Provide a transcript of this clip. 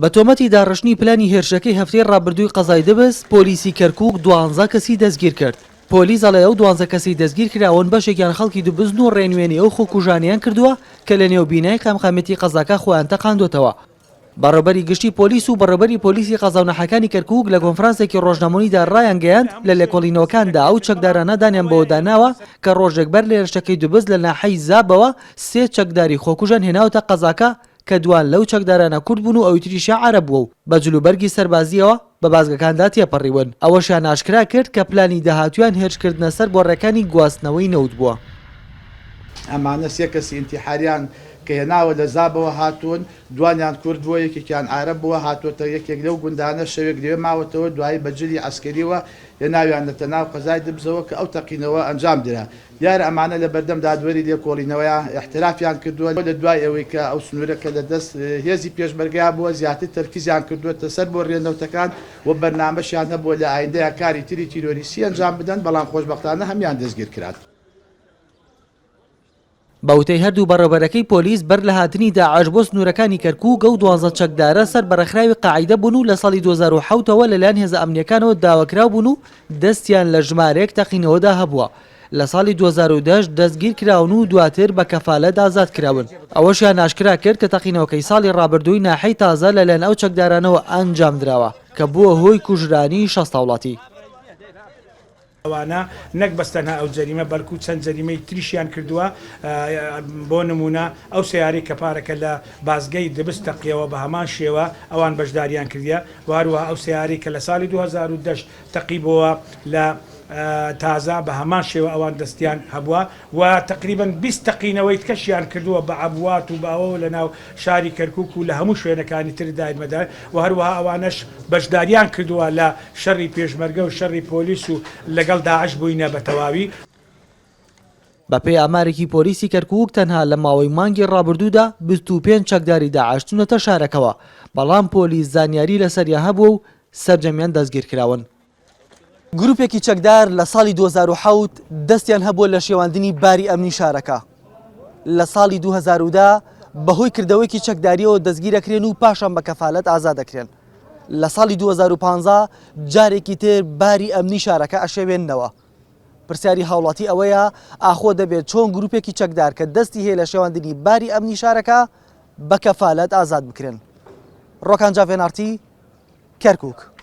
بە تۆمەتی داڕشتنی پلانی هێرشەکەی هەفتەی ڕابردووی قەزای دەبست پۆلیسی کەرکووک 12 کەسی دەستگیر کرد. پۆلیس ئەڵێ ئەو 12 کەسی دەستگیر کراون بەشێکیان خەڵکی دووبزن و ڕێنوێنی ئەو خۆکوژانیان کردووە کە لە نێو بینای قامقامەتی قەزاکە خۆیان تەقاندوتەوە. بەڕێوەبەری گشتی پۆلیس و بەڕێوەبەری پۆلیسی قەزاونەحەکانی کەرکووک لە کۆنفرانسێکی ڕۆژنامەییدا ڕایان گەیاند لە لێکۆڵینەوەکاندا ئەو چەکدارانە دانیان بەوە داناوە کە ڕۆژێک بەر لە هێرشەکەی دووبز لە ناحەی زابەوە 3 چەکداری خۆکوژان هێناوتە قەزاکە کە دوان لەو چەکدارانە کورد بوون و ئەوی تریشیان عەرەب بووە و بە جلوبەرگی سەربازیەوە بە بازگەکاندا تێپەڕیون. ئەوەشیان ئاشکرا کرد کە پلانی داهاتویان هێرشکردنە سەر بۆڕەکانی گواستنەوەی نەوت بووە. ئەمانە 3 کەسی ئینتیحاریان کە هێناوە لە زابەوە هاتوون، دوانیان کورد بووە، یەکێکیان عەرەب بووە، هاتوۆتە یەکێک لەو گوندانە شەوێک لێ ماوەتەوە، دوایی بەجلی عەسکەریەوە هێناویانەتە ناو قەزای دبزەوە کە ئەو تەقینەوە ئەنجام درا. دیارە ئەمانە لە بەردەم دادوەری لێکۆڵینەوەیە احترافیان کردووە لە دوای ئەوەی کە ئەو سنوورەکە لە دەست هێزی پێشمەرگەیان بووە زیاتر تەرکیزیان کردووەتە سەر بۆ ڕێنەوتەکان و بەرنامەشیان هەبووە لە ئایندەیە کاری تری تیرۆریسی ئەنجام بدەن، بەڵام خۆشبەختانە هەمیان دەستگیر کرات. بەوتەی هەردوو بەڕێوەبەرەکەی پۆلیس بەر لە هاتنی داعش بۆ سنوورەکانی کەرکووک و 12 چەکدارە سەر بەرەخراوی قاعیدە بوون و لە ساڵی 2007ەوە لەلایەن هێزە ئەمنیەکانەوە داواکراو بوون و دەستیان لە ژمارەیەک تەقینەوەدا هەبووە. لە ساڵی 2010 دەستگیر کراون و دواتر بە کەفالەت ئازاد کراون. ئەوەشیان ئاشکرا کرد کە تەقینەوەکەی ساڵی ڕابردووی ناحەی تازە لەلایەن ئەو چەکدارانەوە ئەنجام دراوە کە بووە هۆی کوژرانی 6 وڵاتی. ئەوانە نەک بەستەنها ئەو جەریمە بەڵکو چەند جەریمەی تریشیان کردووە. بۆ نمونە ئەو سیارەی کە پارەکە لە بازگەی دبست تەقیەوە بە هەمان شێوە ئەوان بەشداریان کردیە، واروها ئەو سیارەی کە لە ساڵی 2010 تەقیبەوە لە تازە بە هەمان شێوە ئەوان دەستیان هەبووە و تقریبا 20 تەقینەوەی کەشیان کردووە بە عەبوات و باوە لە ناو شاری کەرکووک و لە هەموو شوێنەکانی تر دایمەدار و هەروەها ئەوانش بەشداریان کردووە لە شەڕی پێشمەرگە و شەڕی پۆلیس و لەگەڵ داعش بووینە بە تەواوی. بە پێی ئامارێکی پۆلیسی کەرکووک تەنها لە ماوەی مانگی ڕابردوودا 25 چەکداری داعش چوونەتە شارەکەوە، بەڵام پۆلیس زانیاری لەسەریان هەبووە و سەرجەمیان دەستگیر کراون. گروپێکی چەکدار لە ساڵی 2007 دەستیان هەبووە لە شێواندنی باری ئەمنی شارەکە. لە ساڵی 2010 بەهۆی کردەوەیکی چەکداریەوە دەستگیرەکرێن و پاشان بە کەفالەت ئازادەکرێن. لە ساڵی 2015 جارێکی تر باری ئەمنی شارەکە ئەشێوێننەوە. پرسیاری هاوڵاتی ئەوەیە ئاخۆ دەبێت چۆن گروپێکی چەکدار کە دەستی هەیە لە شێواندنی باری ئەمنی شارەکە بە کەفالەت ئازاد بکرێن. ڕۆکان جاڤێنارتی، کەرکووک.